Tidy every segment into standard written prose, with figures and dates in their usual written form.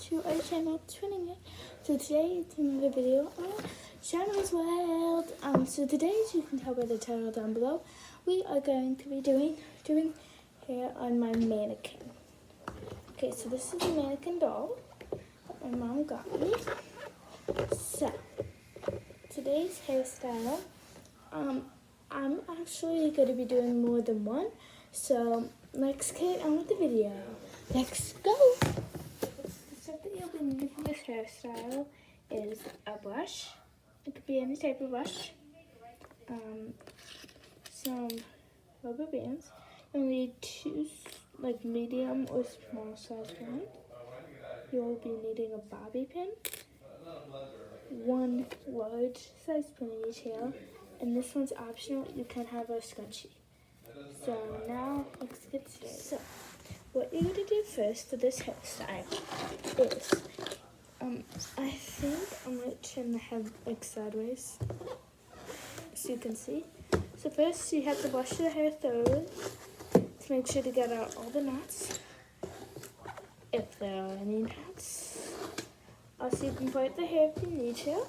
to our channel, Twinning It. So today it's another video on Shannon's World. So today, as you can tell by the title down below, we are going to be doing hair on my mannequin. Okay, so this is a mannequin doll that my mom got me. So today's hairstyle, I'm actually going to be doing more than one. So let's get on with the video. Let's go. The stuff that you'll be needing for this hairstyle is a brush. It could be any type of brush. Some rubber bands. You'll need two medium or small size ones. You'll be needing a bobby pin, one large size ponytail, and this one's optional. You can have a scrunchie. So now let's get started. So what you're gonna do first for this hairstyle is, I think I'm gonna turn the head sideways so you can see. So first you have to wash your hair thoroughly to make sure to get out all the knots, if there are any knots. Also, you can part the hair if you need to.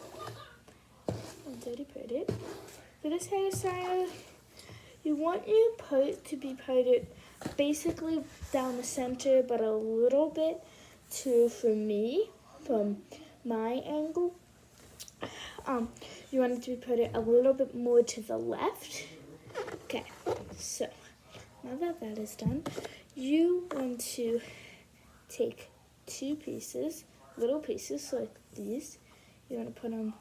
I've already put it. For this hairstyle, you want your part to be parted basically down the center, but a little bit from my angle. You want it to be parted a little bit more to the left. Okay, so now that that is done, you want to take two pieces, little pieces like these. You want to put them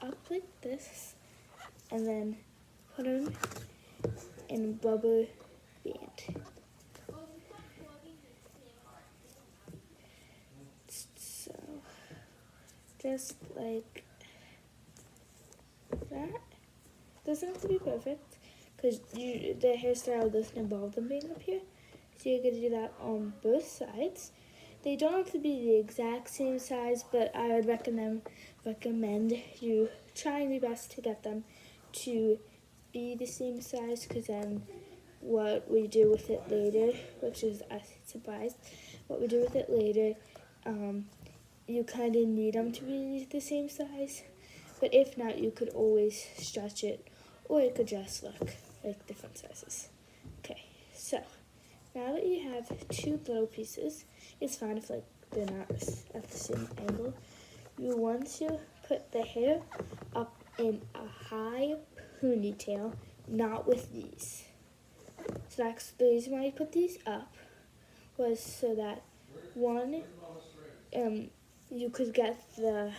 up like this, and then put them in a rubber band. So, just like that. Doesn't have to be perfect, because the hairstyle doesn't involve them being up here. So you're going to do that on both sides. They don't have to be the exact same size, but I would recommend you trying your best to get them to be the same size, because then what we do with it later, which is a surprise, what we do with it later, you kind of need them to be the same size. But if not, you could always stretch it, or it could just look like different sizes. Okay, so now that you have two little pieces, it's fine if they're not at the same angle. You want to put the hair up in a high ponytail, not with these. So that's the reason why I put these up, was so that one, you could get the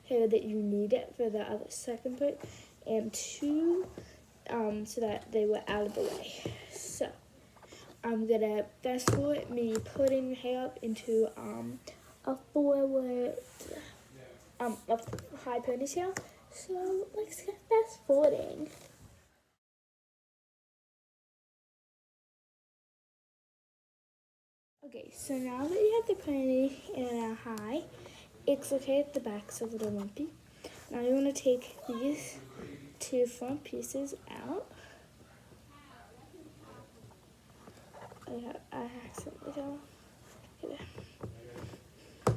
hair that you need for the other second part, and two, so that they were out of the way. So I'm gonna fast forward me putting the hair up into a forward, a high ponytail. So let's get fast forwarding. Okay, so now that you have the pony in a high, it's okay if the back's a little lumpy. Now you want to take these two front pieces out. I accidentally fell. Okay, there.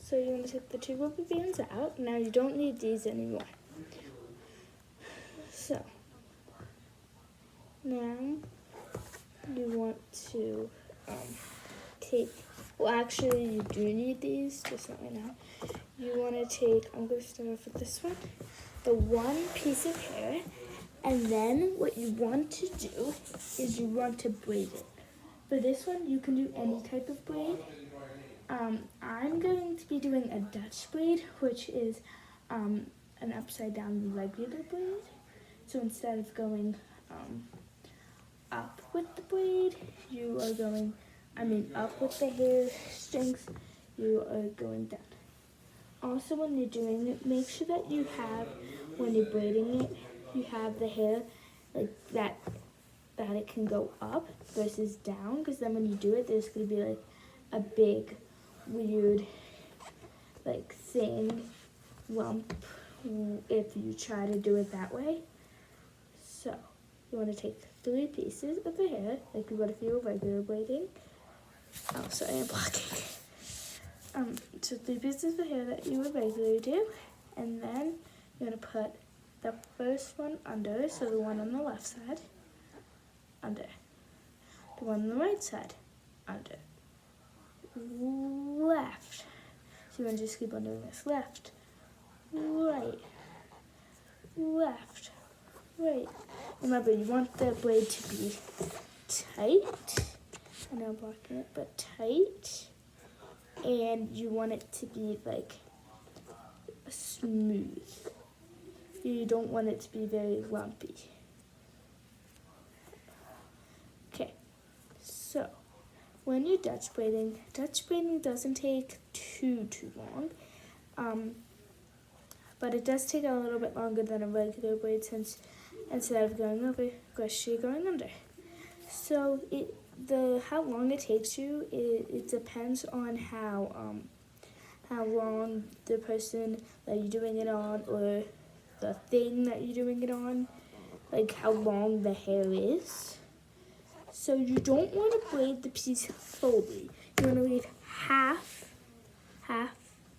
So you want to take the two rubber bands out. Now you don't need these anymore. So now you want to actually you do need these, just not right now. You want to take, I'm going to start off with this one, the one piece of hair, and then what you want to do is you want to braid it. For this one, you can do any type of braid. I'm going to be doing a Dutch braid, which is an upside down regular braid. So instead of going up with the braid, you are going, up with the hair strings, you are going down. Also, when you're doing it, make sure that you have, when you're braiding it, you have the hair like that it can go up versus down, because then when you do it, there's going to be like a big, weird, thing, lump, if you try to do it that way. So, you want to take 3 pieces of the hair, like you would if you were regular braiding. Oh, sorry, I'm blocking. so 3 pieces of hair that you would regularly do, and then you're gonna put the first one under, so the one on the left side, under. The one on the right side, under. Left. So you want to just keep on doing this. Left, right, left, right. Remember, you want the blade to be tight. I know I'm blocking it, but tight. And you want it to be like smooth. You don't want it to be very lumpy. Okay, so when you're Dutch braiding doesn't take too long. But it does take a little bit longer than a regular braid since instead of going over, you're going under. So how long it takes you, it depends on how long the person that you're doing it on or the thing that you're doing it on, like how long the hair is. So you don't want to braid the piece fully. You want to leave half.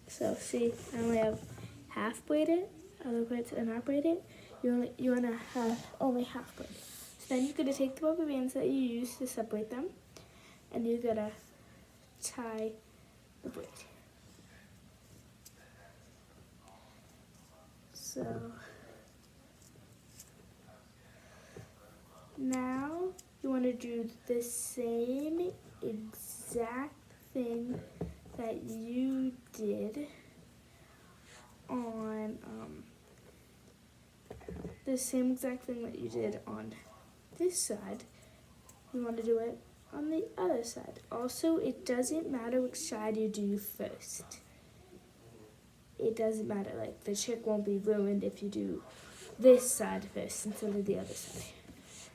So see, I only have half braided. Other parts are not braided. You want to have only half braided. So then you're going to take the rubber bands that you use to separate them, and you're going to tie the braid. So now you want to do the same exact thing that you did on this side. You want to do it on the other side. Also, it doesn't matter which side you do first. It doesn't matter, like the trick won't be ruined if you do this side first instead of the other side.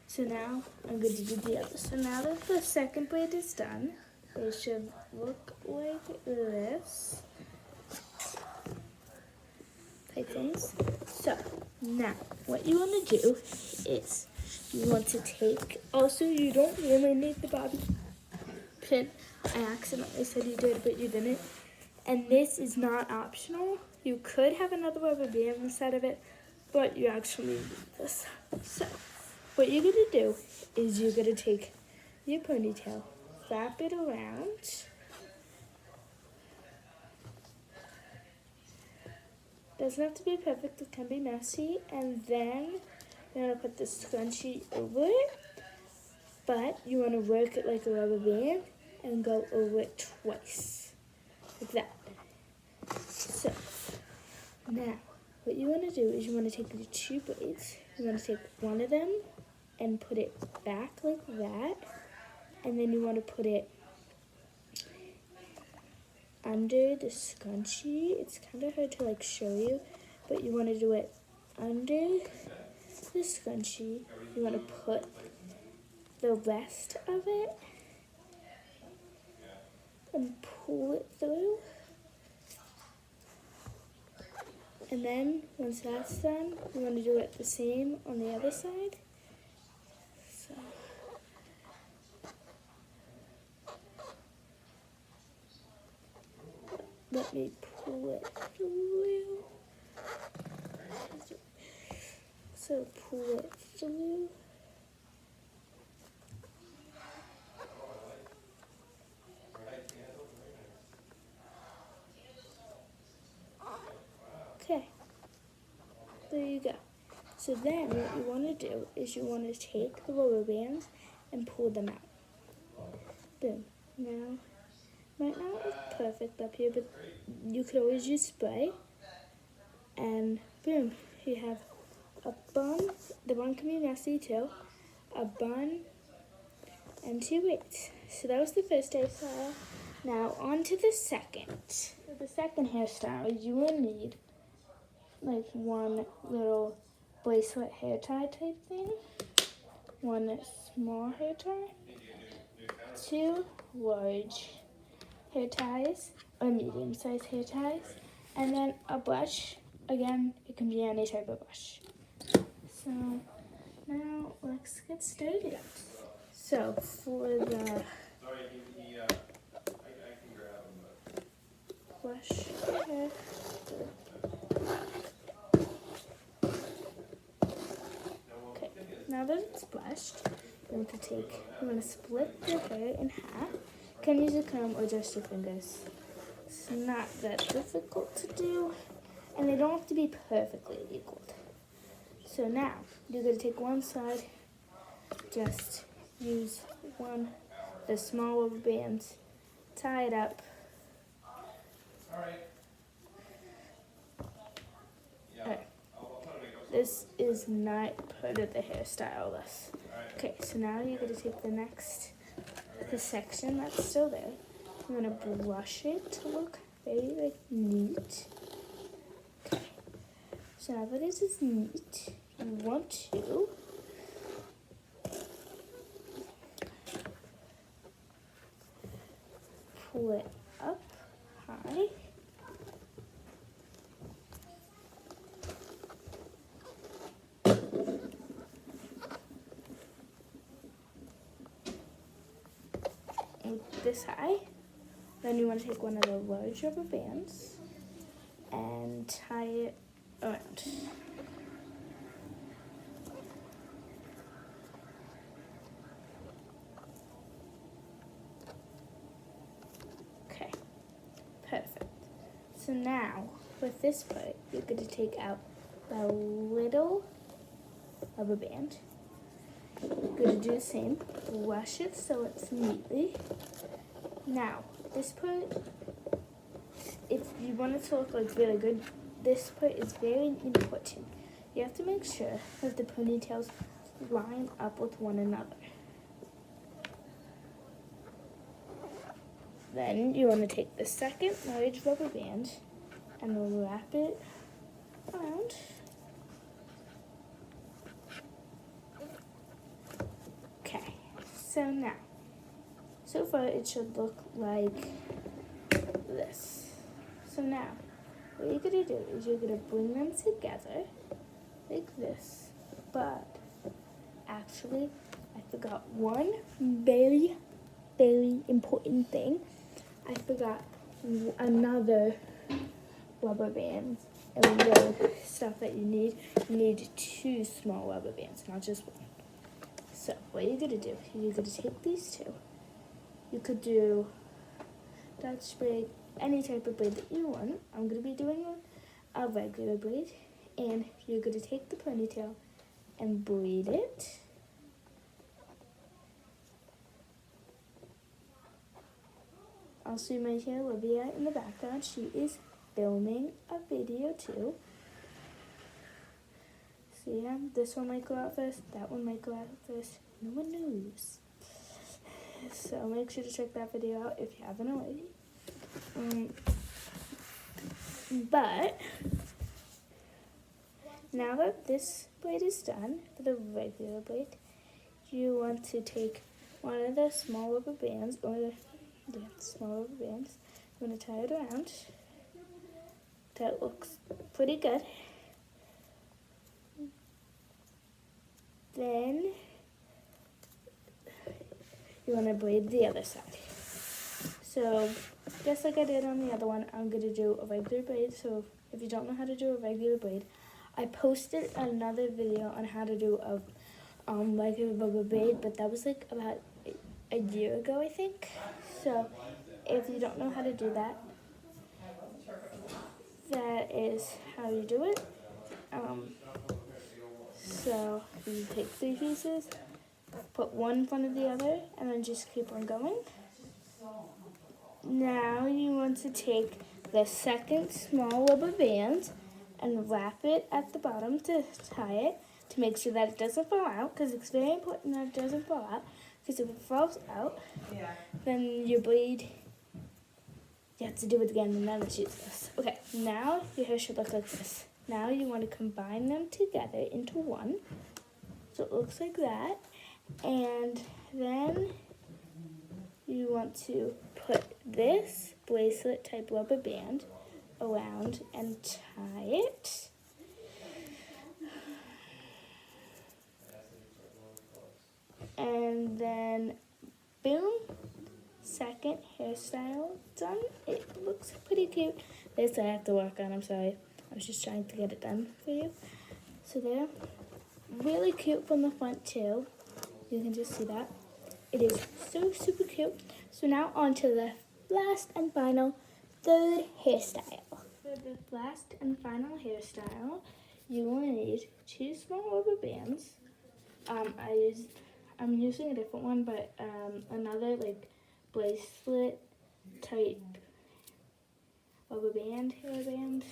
So now I'm going to do the other. So now that the second braid is done, it should look like this. Okay, things. So now what you want to do is you want to take, also you don't really need the bobby pin. I accidentally said you did, but you didn't. And this is not optional. You could have another rubber band inside of it, but you actually need this. So what you're going to do is you're going to take your ponytail, wrap it around. Doesn't have to be perfect, it can be messy. And then you're going to put the scrunchie over it, but you want to work it like a rubber band and go over it twice, like that. So now what you want to do is you want to take the 2 braids, you want to take one of them and put it back like that, and then you want to put it under the scrunchie. It's kind of hard to like show you, but you want to do it under the scrunchie. You want to put the rest of it and pull it through. And then once that's done, you want to do it the same on the other side. So let me pull it through. So pull it through. Okay, there you go. So then what you want to do is you want to take the rubber bands and pull them out. Boom. Now, might not look perfect up here, but you could always use spray. And boom, you have a bun. The bun can be messy too. A bun and 2 braids. So that was the first hairstyle. Now on to the second. For the second hairstyle, you will need like one little bracelet hair tie type thing, one small hair tie, 2 large hair ties or medium-sized hair ties, and then a brush. Again, it can be any type of brush. So now let's get started. So for the brush your hair. Okay, now that it's brushed, you want to split your hair in half. You can use a comb or just your fingers. It's not that difficult to do, and they don't have to be perfectly equal. So now, you're going to take one side, just use the small rubber bands, tie it up. Alright. This is not part of the hairstyle list. Okay, so now you're going to take the section that's still there. I'm going to brush it to look very neat. Okay, so now that it is neat, you want to pull it up high. This high. Then you want to take one of the large rubber bands and tie it around. Okay, perfect. So now, with this part, you're going to take out the little rubber band. You're going to do the same. Wash it so it's neatly. Now, this part, if you want it to look like really good, this part is very important. You have to make sure that the ponytails line up with one another. Then you want to take the second large rubber band and wrap it around. Okay, so now, so far it should look like this. So now, what you're going to do is you're going to bring them together like this. But actually, I forgot one very important thing. I forgot another rubber band and the stuff that you need. You need 2 small rubber bands, not just one. So what you're going to do, you're going to take these 2. You could do Dutch braid, any type of braid that you want. I'm going to be doing a regular braid. And you're going to take the ponytail and braid it. Also, you might hear Olivia in the background. She is filming a video too. So yeah, this one might go out first, that one might go out first. No one knows. So make sure to check that video out if you haven't already. But now that this braid is done, for the regular braid, you want to take one of the small rubber bands, or small rubber bands. I'm going to tie it around. That looks pretty good. Then you want to braid the other side. So just like I did on the other one, I'm going to do a regular braid. So if you don't know how to do a regular braid, I posted another video on how to do a regular rubber braid, but that was like about a year ago, I think. So if you don't know how to do that, that is how you do it. So you take 3 pieces, put one in front of the other, and then just keep on going. Now you want to take the second small rubber band and wrap it at the bottom to tie it, to make sure that it doesn't fall out, because it's very important that it doesn't fall out, because if it falls out, then your braid, you have to do it again, and then it's useless. Okay, now your hair should look like this. Now you want to combine them together into one, so it looks like that, and then you want to put this bracelet type rubber band around and tie it. And then boom, second hairstyle done. It looks looks pretty cute. This I have to work on, I'm sorry. I was just trying to get it done for you. So there, really cute from the front too. You can just see that. It is so super cute. So now on to the last and final third hairstyle. For the last and final hairstyle, you will need 2 small rubber bands. I'm using a different one, but another like bracelet type rubber band, hairband,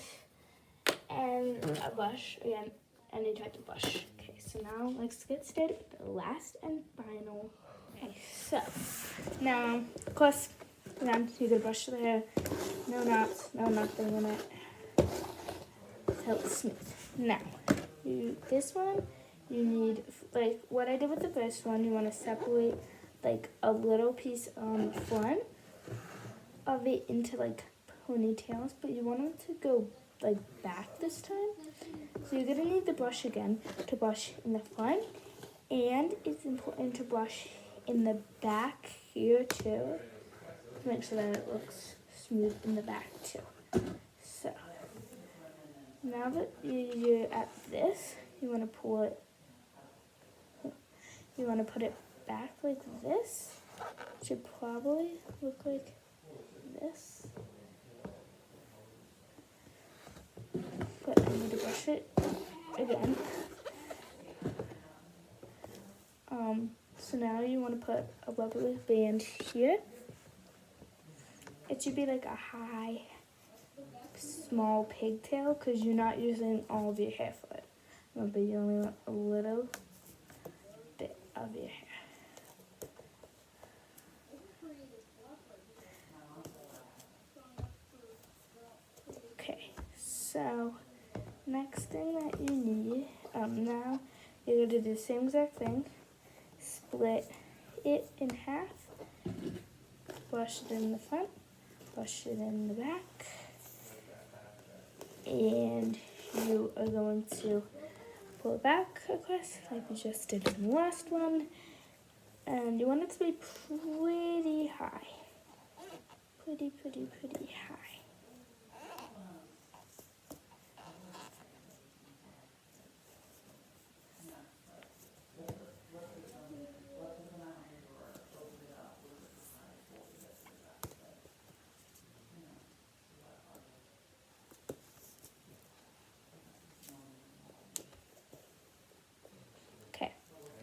and a brush, again, any type of brush. Okay, so now let's get started with the last and final. Okay, so now, of course, again, you can brush the hair, no knots, no nothing in it, so it's smooth. Now, this one, you need, like what I did with the first one, you want to separate like a little piece on the front of it into like ponytails, but you want them to go like back this time. So you're gonna need the brush again to brush in the front, and it's important to brush in the back here too, to make sure that it looks smooth in the back too. So now that you're at this, you want to pull it. You want to put it back like this. It should probably look like this. But I need to brush it again. So now you want to put a rubber band here. It should be like a high, small pigtail because you're not using all of your hair for it. Remember, you only want a little bit of your hair. Okay, so next thing that you need, now you're going to do the same exact thing. Split it in half, brush it in the front, brush it in the back, and you are going to pull it back across like we just did in the last one, and you want it to be pretty high, pretty high.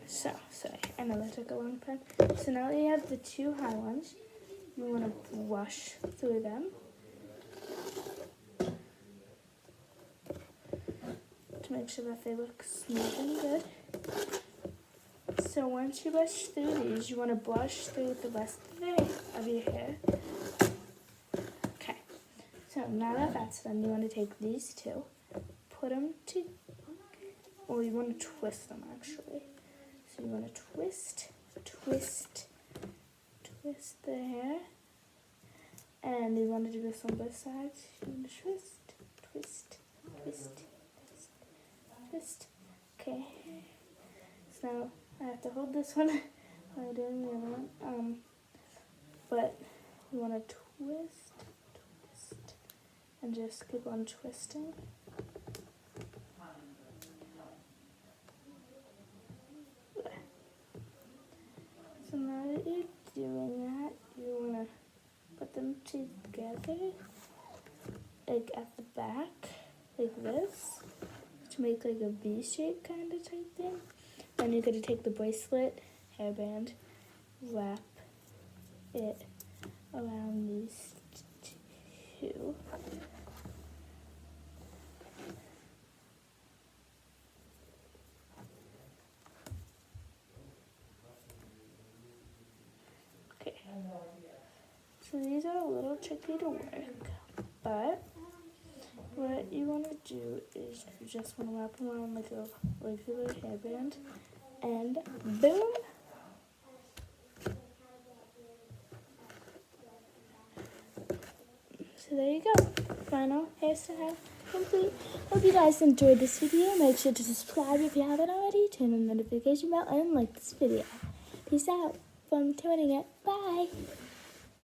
So, sorry, I know that took a long time. So now that you have the 2 high ones, you want to brush through them. To make sure that they look smooth and good. So once you brush through these, you want to brush through the rest of your hair. Okay, so now that that's done, you want to take these 2, put them to, or you want to twist them actually. So you want to twist the hair, and you want to do this on both sides. You want to twist. Okay. So now I have to hold this one while I'm doing the other one. But you want to twist, and just keep on twisting. So now that you're doing that, you want to put them together, like at the back, like this, to make like a V-shape kind of type thing. Then you're going to take the bracelet, hairband, wrap it around these 2. So these are a little tricky to work, but what you want to do is you just want to wrap them around like a regular hairband, and boom! So there you go. Final hairstyle complete. Hope you guys enjoyed this video. Make sure to subscribe if you haven't already. Turn on the notification bell and like this video. Peace out from tuning it. Bye!